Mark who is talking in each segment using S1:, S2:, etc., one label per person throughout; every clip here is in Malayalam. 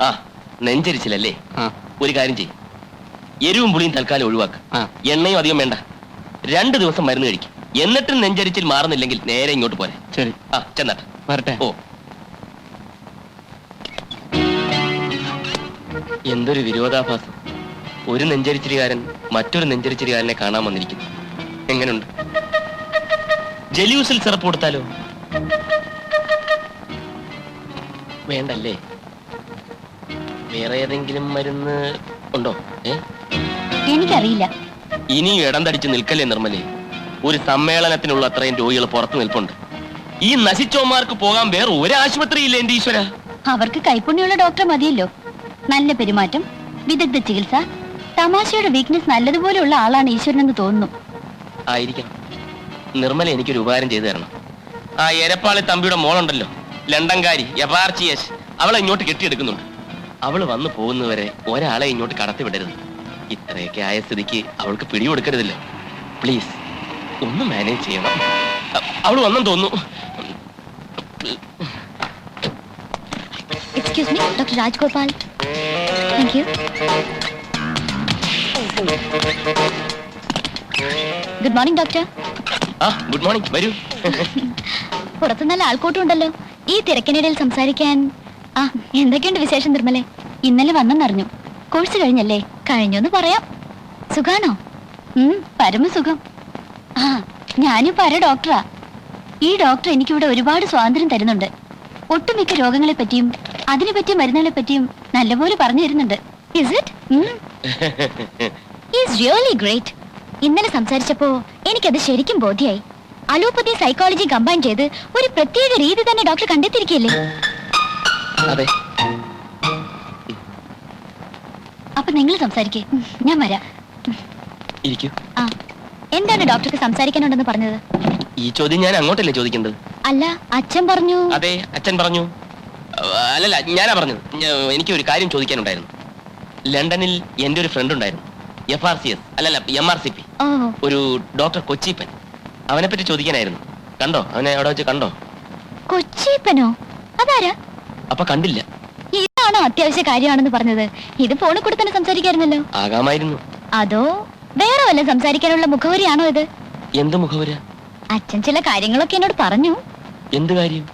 S1: ആ നെഞ്ചരിച്ചില്ലല്ലേ? ഒരു കാര്യം ചെയ്യും, എരിവും പുളിയും തൽക്കാലം ഒഴിവാക്ക്. എണ്ണയും അധികം വേണ്ട. 2 ദിവസം മരുന്ന് കഴിക്കും. എന്നിട്ടും നെഞ്ചരിച്ചിൽ മാറുന്നില്ലെങ്കിൽ നേരെ ഇങ്ങോട്ട് പോരെ.
S2: ശരി.
S1: ചെന്നാട്ടെ.
S2: വരട്ടെ.
S1: ഓ, എന്തൊരു വിരോധാഭാസം. ഒരു നെഞ്ചരിച്ചിരികാരൻ മറ്റൊരു നെഞ്ചരിച്ചിരികാരനെ കാണാൻ വന്നിരിക്കുന്നു. എങ്ങനെയുണ്ട്? ജെലിയൂസിൽ സിറപ്പ് കൊടുത്താലോ? വേണ്ടല്ലേ? വേറെ ഏതെങ്കിലും മരുന്ന് ഉണ്ടോ?
S3: എനിക്കറിയില്ല.
S1: ഇനി ഇടം തടിച്ച് നിൽക്കല്ലേ നിർമ്മലേ. ഒരു സമ്മേളനത്തിനുള്ള അത്രയും രോഗികൾ പുറത്തു നിൽപ്പുണ്ട്. ഈ നശിച്ചോമാർക്ക് പോകാൻ വേറെ ഒരു ആശുപത്രിയില്ല എന്റെ ഈശ്വര.
S3: അവർക്ക് കൈപ്പുണ്യമുള്ള ഡോക്ടർ മതിയല്ലോ. നല്ല പെരുമാറ്റം, വിദഗ്ധ ചികിത്സ, തമാശയുടെ വീക്ക്നെസ് നല്ലതുപോലെയുള്ള ആളാണ് ഈശ്വരൻ എന്ന് തോന്നുന്നു.
S1: ആയിരിക്കണം. നിർമ്മല എനിക്കൊരു ഉപകാരം ചെയ്തു തരണം. ആ എരപ്പാളി തമ്പിയുടെ മോളുണ്ടല്ലോ, ലണ്ടൻകാരി എവാർച്ചിയസ്, അവളെ ഇങ്ങോട്ട് കെട്ടിയെടുക്കുന്നുണ്ട്. അവള് വന്നു പോകുന്നവരെ ഒരാളെ ഇങ്ങോട്ട് കടത്തി വിടരുത്. ഇത്രയൊക്കെ ആയ സ്ഥിതിക്ക് അവൾക്ക് പിടികൊടുക്കരുതല്ലോ. പ്ലീസ് ഒന്ന് മാനേജ് ചെയ്യണം. അവള് വന്നെന്ന് തോന്നുന്നു.
S3: Excuse me, doctor Rajgopal. Thank you. Good morning doctor.
S1: Good morning. വരൂ.
S3: പുറത്ത് നല്ല ആൾക്കൂട്ടം ഉണ്ടല്ലോ. ഈ തിരക്കിനിടയിൽ സംസാരിക്കാൻ. എന്തൊക്കെയുണ്ട് വിശേഷം നിർമ്മലേ? ഇന്നലെ വന്നെന്നറിഞ്ഞു. കോഴ്സ് കഴിഞ്ഞല്ലേ? കഴിഞ്ഞോന്ന് പറയാം. സുഖാണോ? പരമസുഖം. ഞാനും പര ഡോക്ടറാ. ഈ ഡോക്ടർ എനിക്കിവിടെ ഒരുപാട് സ്വാതന്ത്ര്യം തരുന്നുണ്ട്. ഒട്ടുമിക്ക രോഗങ്ങളെ പറ്റിയും അതിനെ പറ്റിയ മരുന്നുകളെ പറ്റിയും നല്ലപോലെ പറഞ്ഞു തരുന്നുണ്ട്. Is it? He is really great. ഇന്നലെ സംസാരിച്ചപ്പോ എനിക്കത് ശരിക്കും ബോധ്യായി. അലോപ്പതി സൈക്കോളജി കമ്പൈൻ ചെയ്ത് ഒരു പ്രത്യേക രീതി തന്നെ ഡോക്ടർ കണ്ടെത്തിയിരിക്കല്ലേ?
S1: അതെ.
S3: അപ്പൊ നിങ്ങൾ സംസാരിക്കേ, ഞാൻ വരാം. എന്താണ് ഡോക്ടർക്ക് സംസാരിക്കാനുണ്ടെന്ന് പറഞ്ഞത്?
S1: ഈ ചോദ്യം ഞാൻ അങ്ങോട്ടല്ലേ ചോദിക്കേണ്ടത്?
S3: അല്ല, അച്ഛൻ പറഞ്ഞു.
S1: അതെ, അച്ഛൻ പറഞ്ഞു. അല്ലല്ല, ഞാനാ പറഞ്ഞത്. എനിക്ക് ഒരു കാര്യം ചോദിക്കാനുണ്ടായിരുന്നു. ലണ്ടനിൽ എന്റെ ഒരു ഫ്രണ്ട് ഉണ്ടായിരുന്നു, FRCS അല്ലല്ല MRCP, ഒരു ഡോക്ടർ കൊച്ചിപ്പൻ. അവനെ പറ്റി ചോദിക്കാനായിരുന്നു. കണ്ടോ അവനെ? അവിടെ വെച്ച് കണ്ടോ?
S3: കൊച്ചിപ്പനോ? അതാരാ?
S1: അപ്പൊ കണ്ടില്ല.
S3: ഇതാണോ അത്യാവശ്യ കാര്യമാണെന്ന് പറഞ്ഞത്? ഇത് ഫോണിൽ കൂടെ തന്നെ സംസാരിക്കായിരുന്നല്ലോ.
S1: ആകാമായിരുന്നു.
S3: അതോ വേറെ വല്ല സംസാരിക്കാനുള്ള മുഖവരിയാണോ ഇത്?
S1: എന്ത് മുഖവര?
S3: അച്ഛൻ ചില കാര്യങ്ങളൊക്കെ എന്നോട് പറഞ്ഞു.
S1: എന്ത് കാര്യം?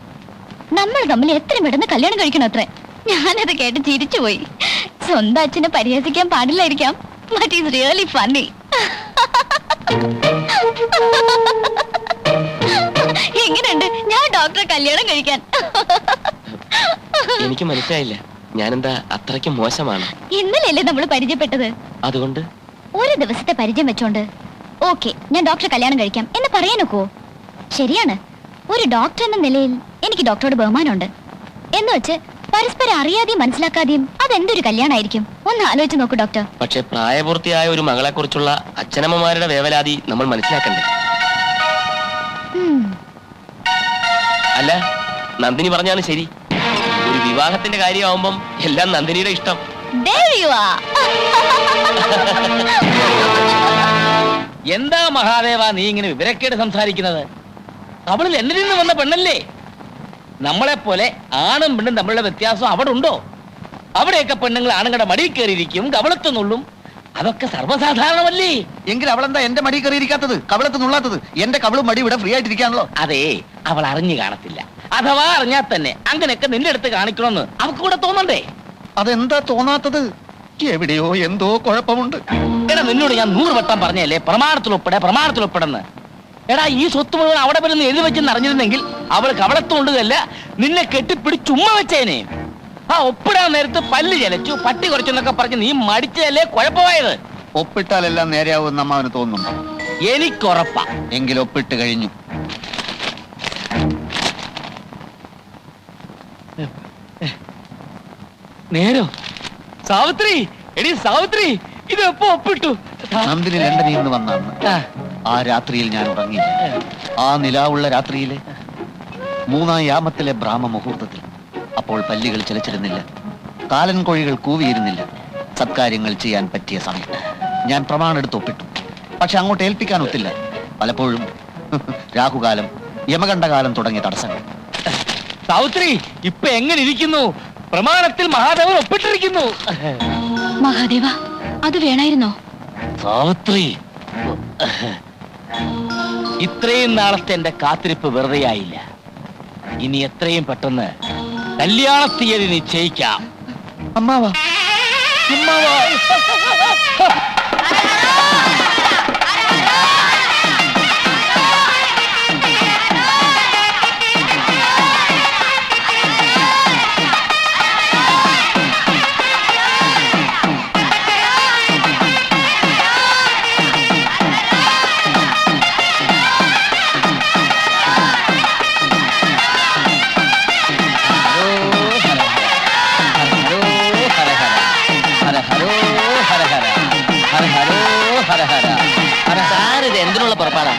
S3: നമ്മൾ തമ്മിൽ എത്രയും പെട്ടെന്ന് കല്യാണം കഴിക്കണം അത്രേ. ഞാനത് കേട്ട് ചിരിച്ചുപോയി. സ്വന്തം അച്ഛനെ പരിഹസിക്കാൻ പാടില്ലായിരിക്കാം. But it's really funny. എങ്ങനെയുണ്ട് ഞാൻ ഡോക്ടറെ കല്യാണം കഴിക്കാൻ?
S1: എനിക്ക് മനസ്സിലായില്ല. ഞാനെന്താ അത്രയ്ക്ക് മോശമാണ്?
S3: ഇന്നലെയല്ലേ നമ്മൾ പരിചയപ്പെട്ടത്.
S1: അതുകൊണ്ട്
S3: ഒരു ദിവസത്തെ പരിചയം വെച്ചോണ്ട് ഓക്കെ ഞാൻ ഡോക്ടറെ കല്യാണം കഴിക്കാം എന്ന് പറയാനൊക്കോ? ശരിയാണ്, ഒരു ഡോക്ടർ എന്ന നിലയിൽ എനിക്ക് ഡോക്ടറോട് ബഹുമാനമുണ്ട്. എന്ന് വെച്ച് പരസ്പരം അറിയാതെയും മനസ്സിലാക്കാതെയും അതെന്തൊരു കല്യാണമായിരിക്കും? ഒന്ന് ആലോചിച്ച് നോക്കൂ ഡോക്ടർ.
S1: പക്ഷെ പ്രായപൂർത്തിയായ ഒരു മകളെ കുറിച്ചുള്ള അച്ഛനമ്മമാരുടെ വേവലാതി നമ്മൾ മനസ്സിലാക്കണ്ടേ? അല്ല, നന്ദിനി പറഞ്ഞാണ് ശരി. ഒരു വിവാഹത്തിന്റെ കാര്യമാവുമ്പം എല്ലാം നന്ദിനിയുടെ ഇഷ്ടം.
S2: എന്താ മഹാദേവ നീ ഇങ്ങനെ വിവരക്കേട് സംസാരിക്കുന്നത്? അവളിൽ എന്നിൽ നിന്ന് വന്ന പെണ്ണല്ലേ? നമ്മളെ പോലെ ആണും പെണ്ണും തമ്മിലുള്ള വ്യത്യാസം അവിടെ ഉണ്ടോ? അവിടെയൊക്കെ പെണ്ണുങ്ങൾ ആണുങ്ങളുടെ മടിയിൽ കയറിയിരിക്കും, കവളത്തുന്നുള്ളും. അതൊക്കെ സർവ്വസാധാരണമല്ലേ?
S4: എങ്കിൽ അവളെന്താ എന്റെ മടി കയറിയിരിക്കാത്തത്, കവളത്ത് നുള്ളാത്തത്? എന്റെ കവളും മടി ഇവിടെ ഫ്രീ ആയിട്ടിരിക്കാണല്ലോ.
S2: അതെ, അവൾ അറിഞ്ഞു കാണത്തില്ല. അഥവാ അറിഞ്ഞാൽ തന്നെ അങ്ങനെയൊക്കെ നിന്റെ അടുത്ത് കാണിക്കണമെന്ന് അവൾക്ക് കൂടെ തോന്നണ്ടേ?
S4: അതെന്താ തോന്നാത്തത്? എവിടെയോ എന്തോ കുഴപ്പമുണ്ട്.
S2: എടാ, നിന്നോട് ഞാൻ 100 വട്ടം പറഞ്ഞല്ലേ പ്രമാണത്തിലൊപ്പെടെന്ന്. എടാ, ഈ സ്വത്ത് മുഴുവൻ അവിടെ വരുന്ന എഴുതി വെച്ചെന്ന് അറിഞ്ഞിരുന്നെങ്കിൽ അവൾ കവളത്തുകൊണ്ടുകയല്ല, നിന്നെ കെട്ടിപ്പിടിച്ച് ചുമ്മാ വെച്ചേനെ. ഒപ്പിടാൻ നേരത്ത് പല്ല് ചലച്ചു, പട്ടി കുറച്ചെന്നൊക്കെ പറഞ്ഞ് നീ മടിച്ചതല്ലേ കുഴപ്പമായത്.
S4: ഒപ്പിട്ടാലെല്ലാം നേരെയാവും അമ്മാവന് തോന്നുന്നു.
S2: എനിക്കുറപ്പാ.
S4: എങ്കിൽ ഒപ്പിട്ട് കഴിഞ്ഞു.
S2: നേരോ? സാവിത്രി, എടി സാവിത്രി, ഇത് എപ്പോ ഒപ്പിട്ടു?
S4: നന്ദിനി ലണ്ടനിൽ നിന്ന് വന്നാണ്. ആ രാത്രിയിൽ ഞാൻ ഉറങ്ങിയില്ല. ആ നിലാവുള്ള രാത്രിയിലെ 3-ാം യാമത്തിലെ ബ്രാഹ്മ മുഹൂർത്തത്തിൽ. അപ്പോൾ പല്ലികൾ ചിലച്ചിരുന്നില്ല, കാലൻ കോഴികൾ കൂവിയിരുന്നില്ല. സത്കാര്യങ്ങൾ ചെയ്യാൻ പറ്റിയ സമയം. ഞാൻ പ്രമാണെടുത്ത് ഒപ്പിട്ടു. പക്ഷെ അങ്ങോട്ട് ഏൽപ്പിക്കാൻ ഒത്തില്ല. പലപ്പോഴും രാഹുകാലം, യമകണ്ഠകാലം തുടങ്ങിയ തടസ്സങ്ങൾ.
S2: സാവിത്രി, ഇപ്പൊ എങ്ങനെ ഇരിക്കുന്നു? പ്രമാണത്തിൽ മഹാദേവൻ ഒപ്പിട്ടിരിക്കുന്നു.
S3: മഹാദേവ, അത് വേണായിരുന്നോ?
S2: സാവിത്രി, ഇത്രയും നാളത്തെ എന്റെ കാത്തിരിപ്പ് വെറുതെയായില്ല. ഇനി എത്രയും പെട്ടെന്ന് കല്യാണ തീയതി നിശ്ചയിക്കാം.
S4: അമ്മാവാ,
S2: അമ്മാവാ.
S5: സാർ, ഇത് എന്തിനുള്ള പുറപ്പാടാ?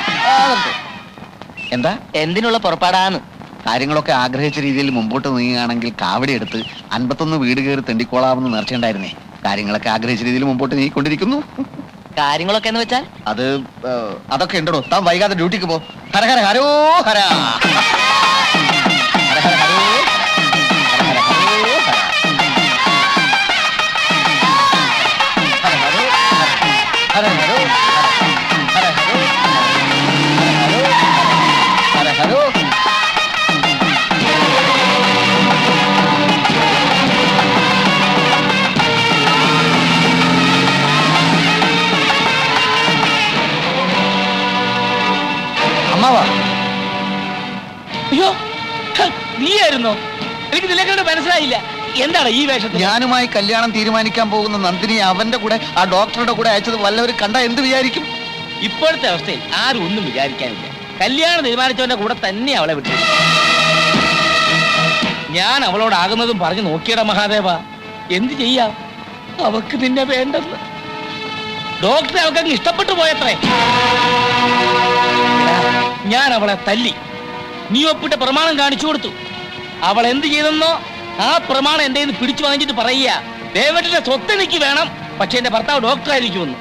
S4: എന്താ
S5: എന്തിനുള്ള പുറപ്പാടാന്ന്?
S4: കാര്യങ്ങളൊക്കെ ആഗ്രഹിച്ച രീതിയിൽ മുമ്പോട്ട് നീങ്ങുകയാണെങ്കിൽ കാവടി എടുത്ത് 51 വീട് കയറി തെണ്ടിക്കോളാമെന്ന് നേർച്ചയുണ്ടായിരുന്നേ. കാര്യങ്ങളൊക്കെ ആഗ്രഹിച്ച രീതിയിൽ മുമ്പോട്ട് നീങ്ങിക്കൊണ്ടിരിക്കുന്നു.
S5: കാര്യങ്ങളൊക്കെ എന്ന് വെച്ചാൽ?
S4: അത് അതൊക്കെ ഉണ്ടോ. താൻ വൈകാതെ ഡ്യൂട്ടിക്ക് പോ. ഹര ഹര ഹരോ ഹര, ഹര ഹര ഹരോ, ഹര ഹര ഹരോ ഹര, ഹര ഹരോ, ഹര ഹരോ, ഹര ഹരോ, ഹര ഹരോ. അമ്മാവാ,
S2: അയ്യോ, നീയായിരുന്നോ? എനിക്ക് നിലക്കണ്ട് മനസ്സിലായില്ല. എന്താണ് ഈ വേഷത്തിൽ?
S4: ഞാനുമായി കല്യാണം തീരുമാനിക്കാൻ പോകുന്ന നന്ദിനി അവന്റെ കൂടെ ആ ഡോക്ടറുടെ കൂടെ അയച്ചത് വല്ലവർ കണ്ട എന്ത് വിചാരിക്കും?
S2: ഇപ്പോഴത്തെ അവസ്ഥയിൽ ആരും ഒന്നും വിചാരിക്കാനില്ല. കല്യാണം തീരുമാനിച്ചവന്റെ കൂടെ തന്നെ അവളെ വിട്ടു. ഞാൻ അവളോടാകുന്നതും പറഞ്ഞു നോക്കിയടാ മഹാദേവ. എന്ത് ചെയ്യാം? അവക്ക് നിന്നെ വേണ്ടെന്ന്. ഡോക്ടറെ അവൾക്ക് ഇഷ്ടപ്പെട്ടു പോയത്രേ. ഞാൻ അവളെ തല്ലി. നീ ഒപ്പിട്ട പ്രമാണം കാണിച്ചു കൊടുത്തു. അവൾ എന്ത് ചെയ്തെന്നോ ആ പ്രമാണം എന്റെ കയ്യിൽ നിന്ന് പിടിച്ചു വാങ്ങിച്ചിട്ട് പറയുക, ദേവന്റെ സ്വത്ത് എനിക്ക് വേണം, പക്ഷെ എന്റെ ഭർത്താവ് ഡോക്ടറായിരിക്കുമെന്ന്.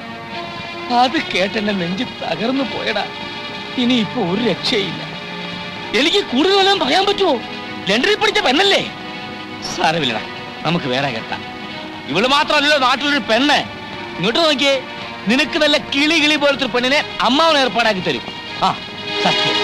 S2: അത് കേട്ടെന്നെ നെഞ്ചി തകർന്നു പോയടാ. ഇനി ഇപ്പൊ ഒരു രക്ഷയില്ല. എനിക്ക് കൂടുതലും പറയാൻ പറ്റുമോ? ലണ്ടനിൽ പഠിച്ച പെണ്ണല്ലേ? സാരമില്ലടാ, നമുക്ക് വേറെ കേട്ടാ. ഇവള് മാത്രമല്ലല്ലോ നാട്ടിലൊരു പെണ്ണ്. ഇങ്ങോട്ട് നോക്കിയേ, നിനക്ക് നല്ല കിളി കിളി പോലത്തെ ഒരു പെണ്ണിനെ അമ്മാവൻ ഏർപ്പാടാക്കി തരും. ആ സത്യം.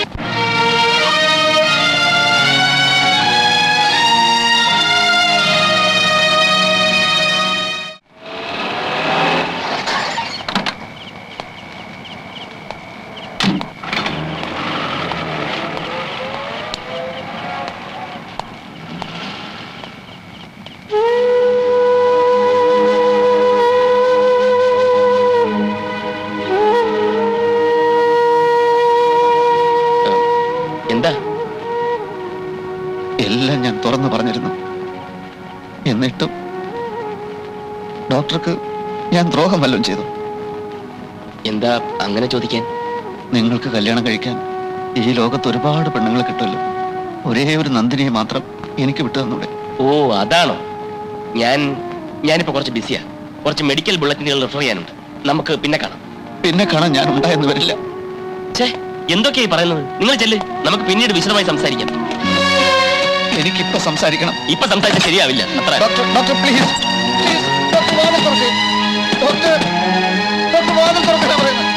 S1: എന്താ?
S4: എല്ലാം ഞാൻ തുറന്നു പറഞ്ഞിരുന്നു. എന്നിട്ടും ഡോക്ടർക്ക് ഞാൻ ദ്രോഹം വല്ലതും ചെയ്തു.
S1: എന്താ അങ്ങനെ ചോദിക്കാൻ?
S4: നിങ്ങൾക്ക് കല്യാണം കഴിക്കാൻ ഈ ലോകത്ത് ഒരുപാട് പെണ്ണുങ്ങൾ കിട്ടുമല്ലോ. ഒരേ ഒരു നന്ദിനിയെ മാത്രം എനിക്ക് വിട്ടു തന്നൂടെ?
S1: ഓ, അതാണോ? ഞാനിപ്പോ കുറച്ച് ബിസിയാ. കുറച്ച് മെഡിക്കൽ ബുള്ളറ്റിനുകൾ റെഫർ ചെയ്യാനുണ്ട്. നമുക്ക് പിന്നെ കാണാം.
S4: പിന്നെ കാണാൻ ഞാൻ ഉണ്ടായെന്ന് വരില്ല.
S1: ഛേ, എന്തൊക്കെയായി പറയുന്നത്? നിങ്ങൾ ചെല്ല്, നമുക്ക് പിന്നീട് വിശദമായി സംസാരിക്കാം.
S4: എനിക്കിപ്പോ സംസാരിക്കണം.
S1: ഇപ്പൊ സംസാരിച്ചാൽ ശരിയാവില്ല. അത്ര
S4: doctor, doctor please, please, doctor വാതിൽ തുറക്ക്. ഡോക്ടർ, ഡോക്ടർ വാതിൽ തുറക്കാൻ പറയുന്നു.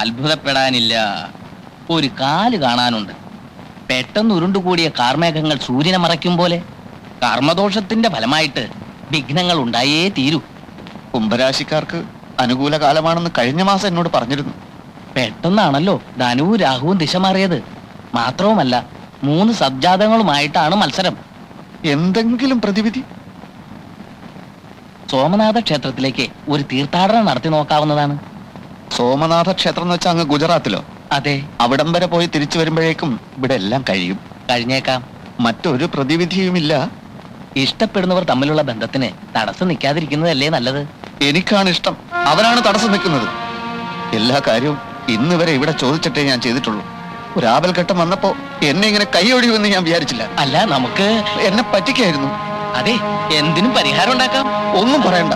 S2: അത്ഭുതപ്പെടാനില്ല. ഒരു കാല് കാണാനുണ്ട്. പെട്ടെന്ന് ഉരുണ്ടുകൂടിയ കാർമേഘങ്ങൾ സൂര്യനെ മറയ്ക്കും പോലെ കർമ്മദോഷത്തിന്റെ ഫലമായിട്ട് വിഘ്നങ്ങൾ ഉണ്ടായേ തീരൂ.
S4: കുംഭരാശിക്കാർക്ക് അനുകൂല കാലമാണെന്ന് കഴിഞ്ഞ മാസം എന്നോട് പറഞ്ഞിരുന്നു.
S2: പെട്ടെന്നാണല്ലോ ധനുവും രാഹുവും ദിശ മാറിയത്. മാത്രവുമല്ല 3 സബ്ജാതങ്ങളുമായിട്ടാണ് മത്സരം.
S4: എന്തെങ്കിലും പ്രതിവിധി?
S2: സോമനാഥ ക്ഷേത്രത്തിലേക്ക് ഒരു തീർത്ഥാടനം നടത്തി നോക്കാവുന്നതാണ്.
S4: സോമനാഥ ക്ഷേത്രം എന്ന് വെച്ചാൽ അങ്ങ് ഗുജറാത്തിലോ?
S2: അതെ,
S4: അവിടം വരെ പോയി തിരിച്ചു വരുമ്പോഴേക്കും ഇവിടെ എല്ലാം കഴിയും.
S2: കഴിഞ്ഞേക്കാം.
S4: മറ്റൊരു പ്രതിവിധിയുമില്ല.
S2: ഇഷ്ടപ്പെടുന്നവർ തമ്മിലുള്ള ബന്ധത്തിന് തടസ്സം നിൽക്കാതിരിക്കുന്നതല്ലേ നല്ലത്.
S4: എനിക്കാണ് ഇഷ്ടം, അവനാണ് തടസ്സം നിൽക്കുന്നത്. എല്ലാ കാര്യവും ഇന്ന് വരെ ഇവിടെ ചോദിച്ചിട്ടേ ഞാൻ ചെയ്തിട്ടുള്ളൂ. ഒരു ആപൽഘട്ടം വന്നപ്പോ എന്നെ ഇങ്ങനെ കൈയൊഴിയുമെന്ന് ഞാൻ വിചാരിച്ചില്ല.
S2: അല്ല, നമുക്ക്
S4: എന്നെ പറ്റിക്കായിരുന്നു.
S2: അതെ, എന്തിനും പരിഹാരം ഉണ്ടാക്കാം.
S4: ഒന്നും പറയണ്ട,